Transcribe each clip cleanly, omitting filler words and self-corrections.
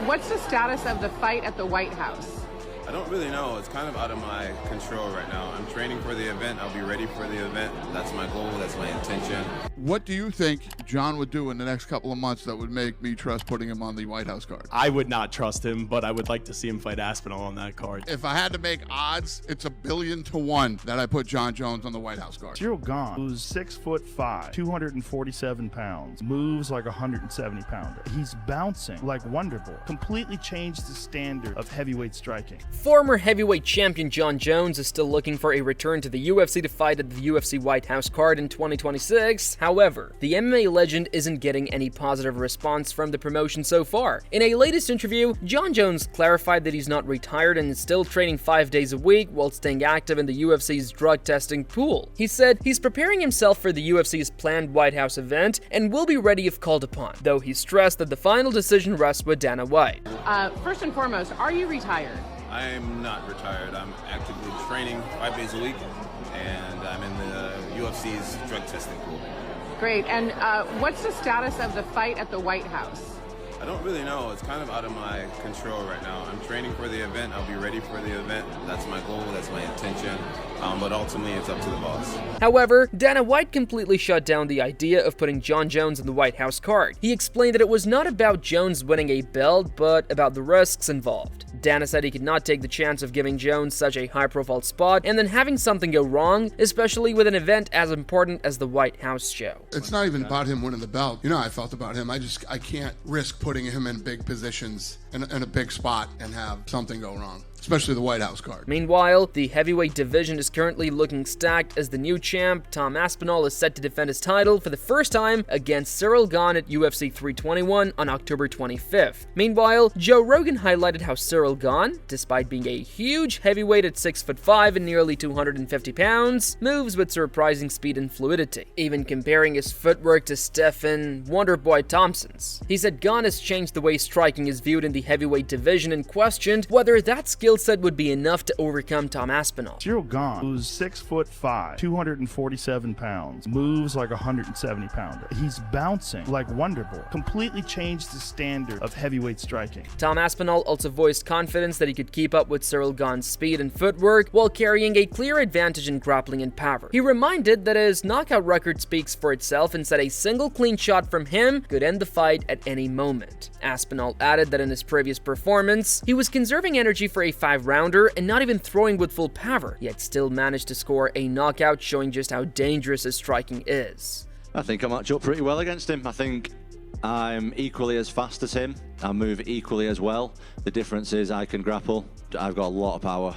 What's the status of the fight at the White House? I don't really know. It's kind of out of my control right now. I'm training for the event. I'll be ready for the event. That's my goal. That's my intention. What do you think John would do in the next couple of months that would make me trust putting him on the White House card? I would not trust him, but I would like to see him fight Aspinall on that card. If I had to make odds, it's 1,000,000,000 to 1 that I put John Jones on the White House card. Cyril Gane, who's 6'5", 247 pounds, moves like a 170-pounder. He's bouncing like Wonderboy. Completely changed the standard of heavyweight striking. Former heavyweight champion John Jones is still looking for a return to the UFC to fight at the UFC White House card in 2026. However, the MMA legend isn't getting any positive response from the promotion so far. In a latest interview, John Jones clarified that he's not retired and is still training 5 days a week while staying active in the UFC's drug testing pool. He said he's preparing himself for the UFC's planned White House event and will be ready if called upon, though he stressed that the final decision rests with Dana White. First and foremost, are you retired? I'm not retired. I'm actively training 5 days a week, and I'm in the UFC's drug testing pool. Great. And what's the status of the fight at the White House? I don't really know. It's kind of out of my control right now. I'm training for the event. I'll be ready for the event. That's my goal. That's my intention. But ultimately, it's up to the boss. However, Dana White completely shut down the idea of putting John Jones on the White House card. He explained that it was not about Jones winning a belt, but about the risks involved. Dana said he could not take the chance of giving Jones such a high-profile spot and then having something go wrong, especially with an event as important as the White House show. It's not even about him winning the belt. You know how I felt about him. I can't risk putting him in big positions in a big spot and have something go wrong, especially the White House card. Meanwhile, the heavyweight division is currently looking stacked as the new champ, Tom Aspinall, is set to defend his title for the first time against Cyril Gane at UFC 321 on October 25th. Meanwhile, Joe Rogan highlighted how Cyril Gane, despite being a huge heavyweight at 6'5" and nearly 250 pounds, moves with surprising speed and fluidity, even comparing his footwork to Stephen Wonderboy Thompson's. He said Gane has changed the way striking is viewed in the heavyweight division and questioned whether that skill set would be enough to overcome Tom Aspinall. Cyril Gane, who's 6'5", 247 pounds, moves like a 170-pounder. He's bouncing like Wonderboy. Completely changed the standard of heavyweight striking. Tom Aspinall also voiced confidence that he could keep up with Cyril Gane's speed and footwork while carrying a clear advantage in grappling and power. He reminded that his knockout record speaks for itself and said a single clean shot from him could end the fight at any moment. Aspinall added that in his previous performance, he was conserving energy for a 5-rounder and not even throwing with full power, yet still managed to score a knockout, showing just how dangerous his striking is. I think I match up pretty well against him. I think I'm equally as fast as him. I move equally as well. The difference is I can grapple. I've got a lot of power,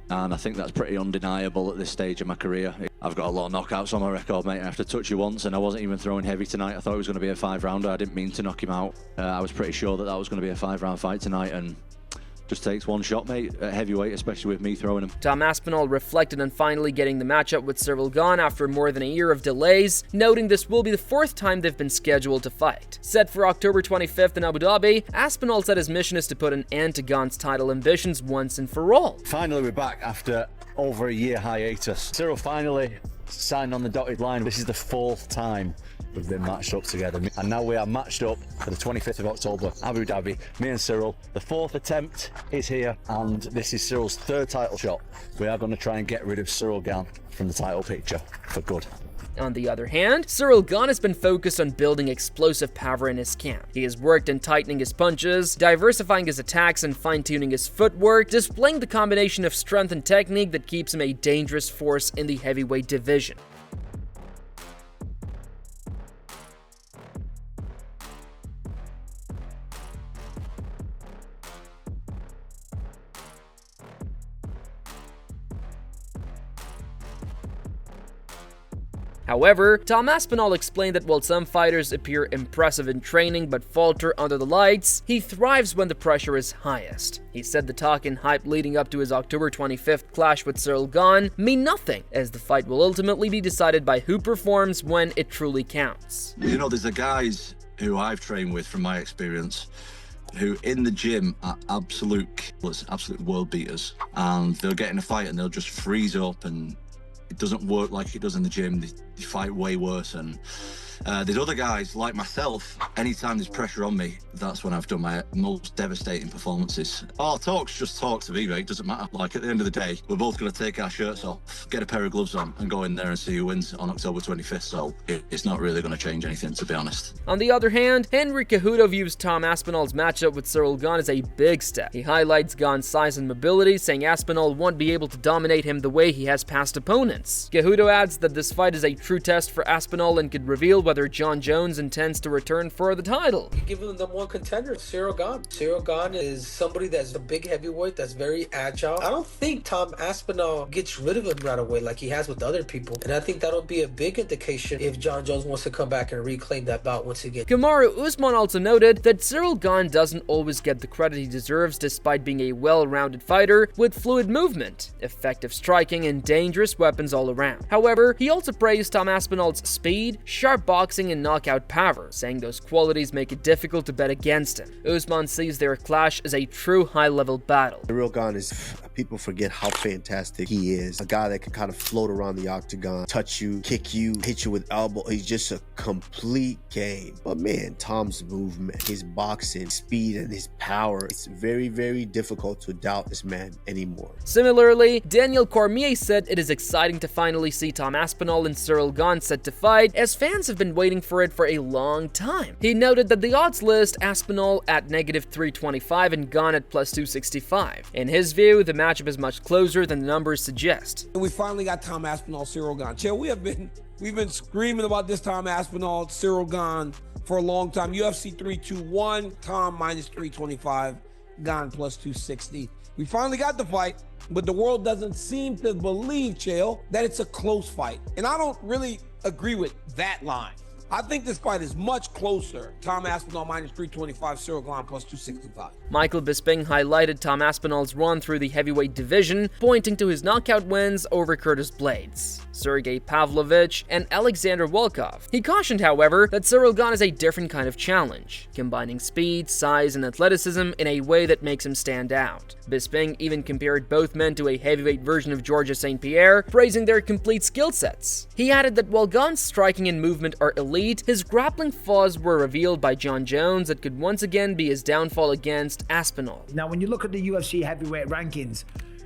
and I think that's pretty undeniable at this stage of my career. I've got a lot of knockouts on my record, mate. I have to touch you once, and I wasn't even throwing heavy tonight. I thought it was going to be a 5-rounder. I didn't mean to knock him out. I was pretty sure that was going to be a 5-round fight tonight, and just takes one shot, mate, at heavyweight, especially with me throwing him. Tom Aspinall reflected on finally getting the matchup with Cyril Gane after more than a year of delays, noting this will be the 4th time they've been scheduled to fight. Set for October 25th in Abu Dhabi, Aspinall said his mission is to put an end to Gane's title ambitions once and for all. Finally, we're back after over a year hiatus. Cyril finally signed on the dotted line. This is the 4th time we've been matched up together, and now we are matched up for the 25th of October, Abu Dhabi, me and Cyril. The 4th attempt is here, and this is Cyril's 3rd title shot. We are going to try and get rid of Cyril Gane from the title picture for good. On the other hand, Cyril Gane has been focused on building explosive power in his camp. He has worked in tightening his punches, diversifying his attacks, and fine-tuning his footwork, displaying the combination of strength and technique that keeps him a dangerous force in the heavyweight division. However, Tom Aspinall explained that while some fighters appear impressive in training but falter under the lights, he thrives when the pressure is highest. He said the talk and hype leading up to his October 25th clash with Cyril Gane mean nothing, as the fight will ultimately be decided by who performs when it truly counts. You know, there's the guys who I've trained with, from my experience, who in the gym are absolute killers, absolute world beaters, and they'll get in a fight and they'll just freeze up, and it doesn't work like it does in the gym. They fight way worse, and There's other guys like myself, anytime there's pressure on me, that's when I've done my most devastating performances. Oh, talk's just talk to me, mate. Doesn't matter. Like, at the end of the day, we're both going to take our shirts off, get a pair of gloves on, and go in there and see who wins on October 25th. So it's not really going to change anything, to be honest. On the other hand, Henry Cejudo views Tom Aspinall's matchup with Cyril Gane as a big step. He highlights Gane's size and mobility, saying Aspinall won't be able to dominate him the way he has past opponents. Cejudo adds that this fight is a true test for Aspinall and could reveal whether Jon Jones intends to return for the title. You give him the one contender, Cyril Gane. Cyril Gane is somebody that's a big heavyweight, that's very agile. I don't think Tom Aspinall gets rid of him right away like he has with other people, and I think that'll be a big indication if Jon Jones wants to come back and reclaim that bout once again. Kamaru Usman also noted that Cyril Gane doesn't always get the credit he deserves despite being a well-rounded fighter with fluid movement, effective striking, and dangerous weapons all around. However, he also praised Tom Aspinall's speed, sharp boxing, and knockout power, saying those qualities make it difficult to bet against him. Usman sees their clash as a true high-level battle. Cyril Gane is, people forget how fantastic he is. A guy that can kind of float around the octagon, touch you, kick you, hit you with elbow. He's just a complete game. But man, Tom's movement, his boxing, speed, and his power, it's very, very difficult to doubt this man anymore. Similarly, Daniel Cormier said it is exciting to finally see Tom Aspinall and Cyril Gane set to fight, as fans have been waiting for it for a long time. He noted that the odds list Aspinall at -325 and Gane at +265. In his view, the matchup is much closer than the numbers suggest. We finally got Tom Aspinall, Cyril Gane. Chill, we've been screaming about this Tom Aspinall, Cyril Gane for a long time. UFC 321, Tom -325, Gane +260. We finally got the fight, but the world doesn't seem to believe, Chael, that it's a close fight. And I don't really agree with that line. I think this fight is much closer. Tom Aspinall -325, Cyril Gane +265. Michael Bisping highlighted Tom Aspinall's run through the heavyweight division, pointing to his knockout wins over Curtis Blades, Sergey Pavlovich, and Alexander Volkov. He cautioned, however, that Cyril Gane is a different kind of challenge, combining speed, size, and athleticism in a way that makes him stand out. Bisping even compared both men to a heavyweight version of Georges St. Pierre, praising their complete skill sets. He added that while Gane's striking and movement are elite, his grappling flaws were revealed by Jon Jones that could once again be his downfall against Aspinall. Now, when you look at the UFC heavyweight rankings,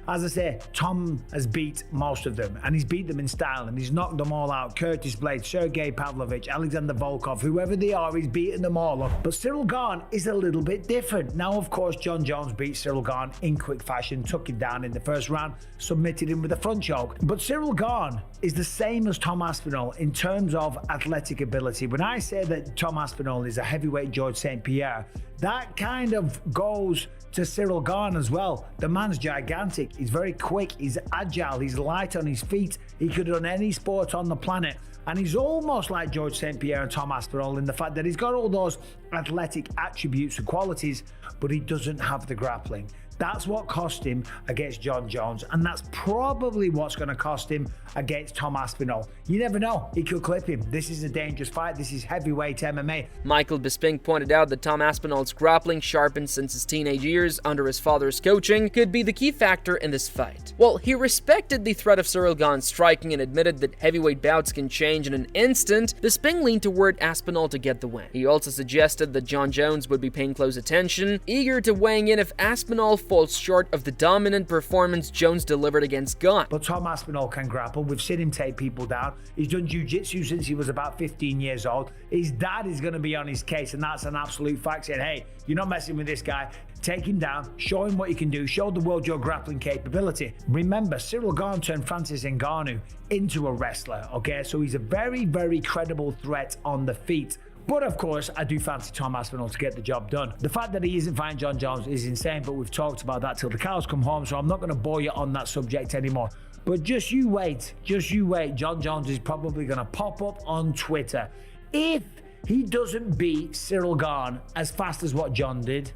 as I say, Tom has beat most of them, and he's beat them in style, and he's knocked them all out. Curtis Blades, Sergey Pavlovich, Alexander Volkov, whoever they are, he's beaten them all up. But Cyril Gane is a little bit different. Now, of course, Jon Jones beat Cyril Gane in quick fashion, took him down in the first round, submitted him with a front choke. But Cyril Gane is the same as Tom Aspinall in terms of athletic ability. When I say that Tom Aspinall is a heavyweight Georges St. Pierre, that kind of goes to Cyril Gane as well. The man's gigantic, he's very quick, he's agile, he's light on his feet, he could run any sport on the planet. And he's almost like Georges St. Pierre and Tom Aspinall in the fact that he's got all those athletic attributes and qualities, but he doesn't have the grappling. That's what cost him against Jon Jones, and that's probably what's going to cost him against Tom Aspinall. You never know, he could clip him. This is a dangerous fight, this is heavyweight MMA. Michael Bisping pointed out that Tom Aspinall's grappling, sharpened since his teenage years under his father's coaching, could be the key factor in this fight. While he respected the threat of Cyril Gane's striking and admitted that heavyweight bouts can change in an instant, Bisping leaned toward Aspinall to get the win. He also suggested that Jon Jones would be paying close attention, eager to weighing in if Aspinall falls short of the dominant performance Jones delivered against Gane. But Tom Aspinall can grapple. We've seen him take people down. He's done jiu-jitsu since he was about 15 years old. His dad is going to be on his case, and that's an absolute fact, saying, hey, you're not messing with this guy. Take him down, show him what you can do, show the world your grappling capability. Remember, Cyril Gane turned Francis Ngannou into a wrestler, okay? So he's a very, very credible threat on the feet. But of course, I do fancy Tom Aspinall to get the job done. The fact that he isn't fighting Jon Jones is insane, but we've talked about that till the cows come home, so I'm not going to bore you on that subject anymore. But just you wait, Jon Jones is probably going to pop up on Twitter. If he doesn't beat Cyril Gane as fast as what Jon did,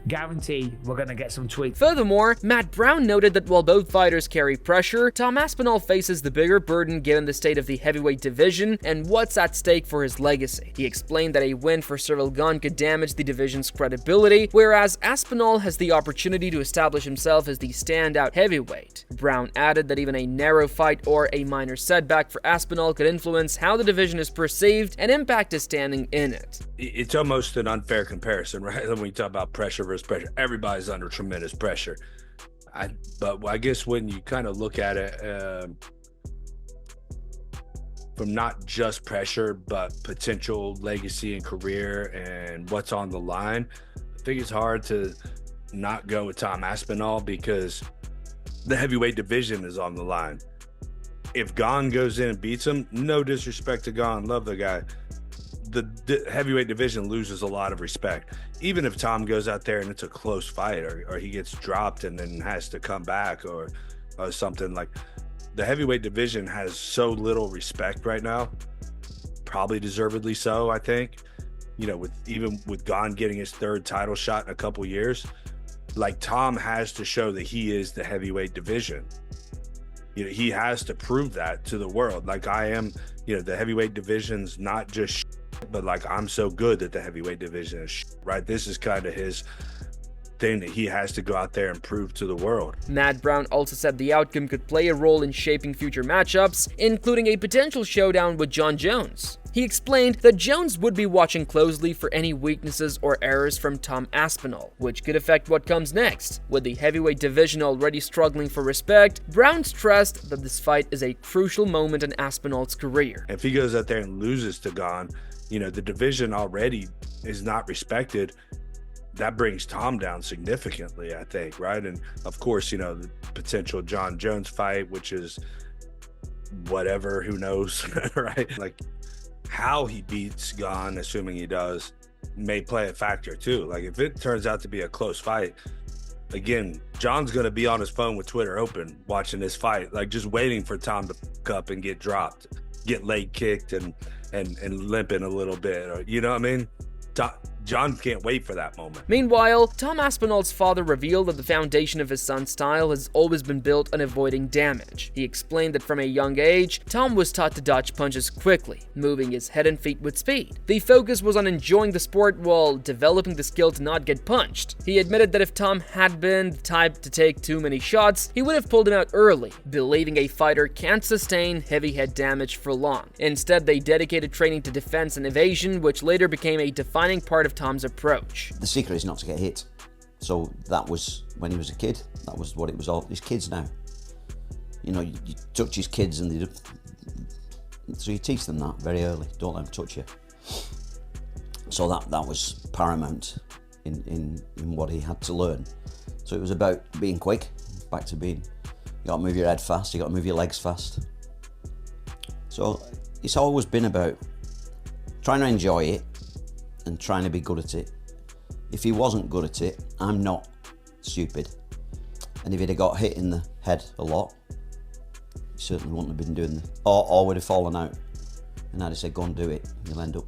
Guarantee we're going to get some tweets. Furthermore, Matt Brown noted that while both fighters carry pressure, Tom Aspinall faces the bigger burden given the state of the heavyweight division and what's at stake for his legacy. He explained that a win for Cyril Gane could damage the division's credibility, whereas Aspinall has the opportunity to establish himself as the standout heavyweight. Brown added that even a narrow fight or a minor setback for Aspinall could influence how the division is perceived and impact his standing in it. It's almost an unfair comparison, right? When we talk about pressure versus pressure, everybody's under tremendous pressure. But I guess when you kind of look at it from not just pressure, but potential legacy and career and what's on the line, I think it's hard to not go with Tom Aspinall because the heavyweight division is on the line. If Gane goes in and beats him, no disrespect to Gane, love the guy, the heavyweight division loses a lot of respect. Even if Tom goes out there and it's a close fight or he gets dropped and then has to come back or something, like, the heavyweight division has so little respect right now, probably deservedly so, I think. You know, even with Gane getting his third title shot in a couple years, like, Tom has to show that he is the heavyweight division. You know, he has to prove that to the world. Like, I am, you know, the heavyweight division's not just but like, I'm so good that the heavyweight division is right. This is kind of his thing that he has to go out there and prove to the world. Matt Brown also said the outcome could play a role in shaping future matchups, including a potential showdown with Jon Jones. He explained that Jones would be watching closely for any weaknesses or errors from Tom Aspinall, which could affect what comes next. With the heavyweight division already struggling for respect, Brown stressed that this fight is a crucial moment in Aspinall's career. If he goes out there and loses to Gane, you know, the division already is not respected. That brings Tom down significantly, I think, right? And of course, you know, the potential Jon Jones fight, which is whatever, who knows, right? Like, how he beats Gane, assuming he does, may play a factor too. Like, if it turns out to be a close fight, again, John's going to be on his phone with Twitter open watching this fight, like, just waiting for Tom to pick up and get dropped, get leg kicked and limping a little bit, or, you know what I mean? John can't wait for that moment. Meanwhile, Tom Aspinall's father revealed that the foundation of his son's style has always been built on avoiding damage. He explained that from a young age, Tom was taught to dodge punches quickly, moving his head and feet with speed. The focus was on enjoying the sport while developing the skill to not get punched. He admitted that if Tom had been the type to take too many shots, he would have pulled him out early, believing a fighter can't sustain heavy head damage for long. Instead, they dedicated training to defense and evasion, which later became a defining part of Tom's approach. The secret is not to get hit. So that was when he was a kid. That was what it was all. His kids now. You know, you touch his kids and so you teach them that very early. Don't let them touch you. So that was paramount in what he had to learn. So it was about being quick, back to being, you got to move your head fast, you got to move your legs fast. So it's always been about trying to enjoy it and trying to be good at it. If he wasn't good at it, I'm not stupid. And if he'd have got hit in the head a lot, he certainly wouldn't have been doing the, or would have fallen out. And I'd have said, go and do it. You'll end up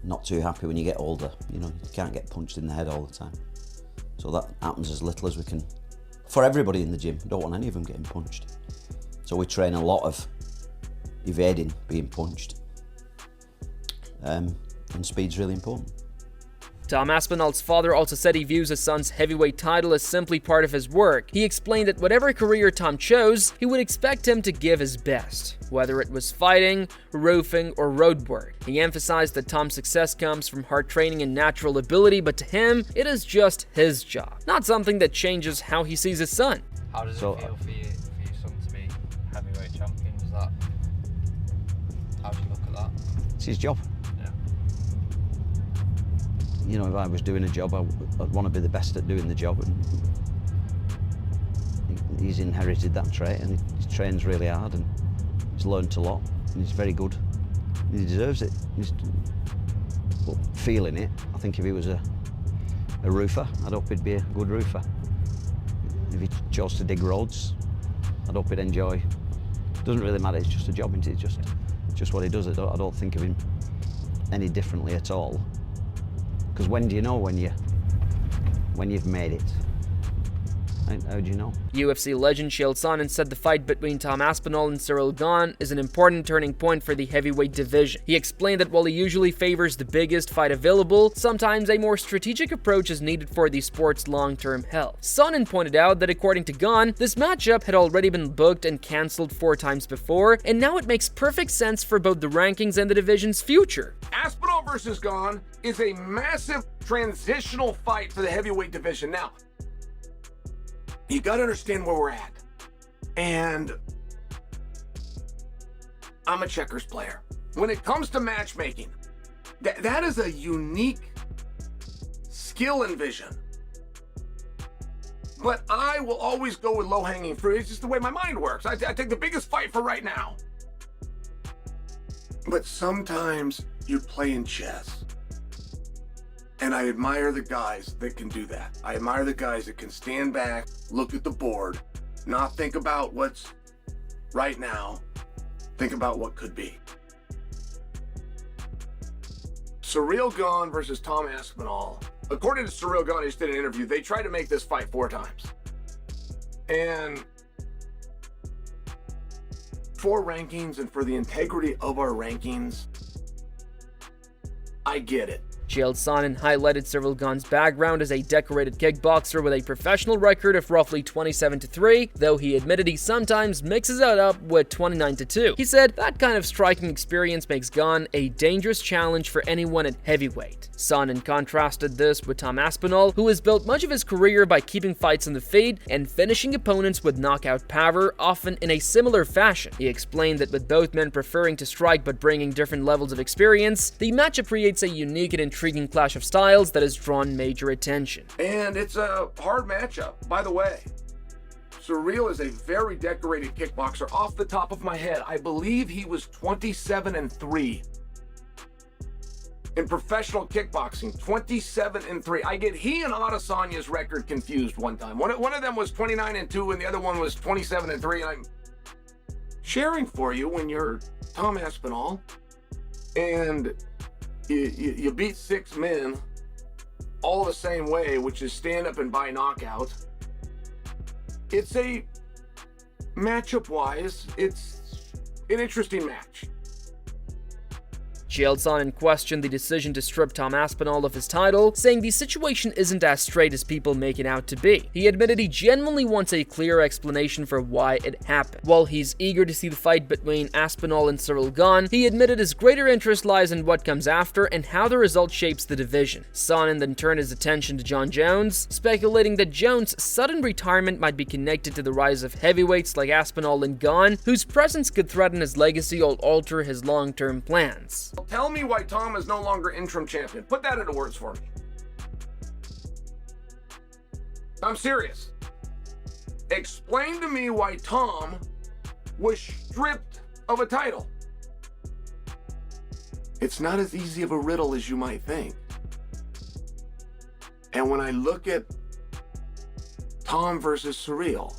not too happy when you get older. You know, you can't get punched in the head all the time. So that happens as little as we can. For everybody in the gym, I don't want any of them getting punched. So we train a lot of evading being punched. And speed's really important. Tom Aspinall's father also said he views his son's heavyweight title as simply part of his work. He explained that whatever career Tom chose, he would expect him to give his best, whether it was fighting, roofing, or road work. He emphasized that Tom's success comes from hard training and natural ability, but to him, it is just his job, not something that changes how he sees his son. How does it feel for your son to be heavyweight champion? How do you look at that? It's his job. You know, if I was doing a job, I'd want to be the best at doing the job. And he's inherited that trait, and he trains really hard, and he's learnt a lot, and he's very good. And he deserves it. But feeling it, I think if he was a roofer, I'd hope he'd be a good roofer. If he chose to dig roads, I'd hope he'd enjoy. It doesn't really matter, it's just a job, isn't it? It's just what he does. I don't think of him any differently at all. Because when do you know when you're when you've made it. How do you know? UFC legend Chael Sonnen said the fight between Tom Aspinall and Cyril Gane is an important turning point for the heavyweight division. He explained that while he usually favors the biggest fight available, sometimes a more strategic approach is needed for the sport's long-term health. Sonnen pointed out that according to Gane, this matchup had already been booked and cancelled 4 times before, and now it makes perfect sense for both the rankings and the division's future. Aspinall versus Gane is a massive transitional fight for the heavyweight division. Now, you got to understand where we're at. And I'm a checkers player. When it comes to matchmaking, that is a unique skill and vision. But I will always go with low-hanging fruit. It's just the way my mind works. I take the biggest fight for right now. But sometimes you play in chess. And I admire the guys that can do that. I admire the guys that can stand back, look at the board, not think about what's right now, think about what could be. Cyril Gane versus Tom Aspinall. According to Cyril Gane, he just did an interview, they tried to make this fight 4 times. And for rankings and for the integrity of our rankings, I get it. Chael Sonnen highlighted Cyril Gane's background as a decorated kickboxer with a professional record of roughly 27-3, though he admitted he sometimes mixes it up with 29-2. He said that kind of striking experience makes Gane a dangerous challenge for anyone at heavyweight. Sonnen contrasted this with Tom Aspinall, who has built much of his career by keeping fights on the feet and finishing opponents with knockout power, often in a similar fashion. He explained that with both men preferring to strike but bringing different levels of experience, the matchup creates a unique and intriguing clash of styles that has drawn major attention. And it's a hard matchup. By the way, Cyril is a very decorated kickboxer. Off the top of my head, I believe he was 27-3 in professional kickboxing. 27-3. I get he and Adesanya's record confused one time. One of them was 29-2 and the other one was 27-3. And I'm sharing for you when you're Tom Aspinall and you beat 6 men all the same way, which is stand up and by knockout. It's a matchup wise, it's an interesting match. Chael Sonnen questioned the decision to strip Tom Aspinall of his title, saying the situation isn't as straight as people make it out to be. He admitted he genuinely wants a clear explanation for why it happened. While he's eager to see the fight between Aspinall and Cyril Gane, he admitted his greater interest lies in what comes after and how the result shapes the division. Sonnen then turned his attention to Jon Jones, speculating that Jones' sudden retirement might be connected to the rise of heavyweights like Aspinall and Gane, whose presence could threaten his legacy or alter his long-term plans. Tell me why Tom is no longer interim champion. Put that into words for me. I'm serious. Explain to me why Tom was stripped of a title. It's not as easy of a riddle as you might think. And when I look at Tom versus Cyril,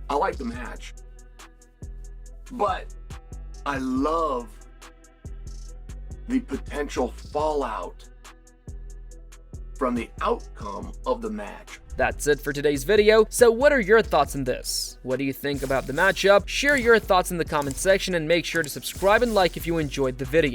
I like the match. But I love the potential fallout from the outcome of the match. That's it for today's video, so what are your thoughts on this? What do you think about the matchup? Share your thoughts in the comment section and make sure to subscribe and like if you enjoyed the video.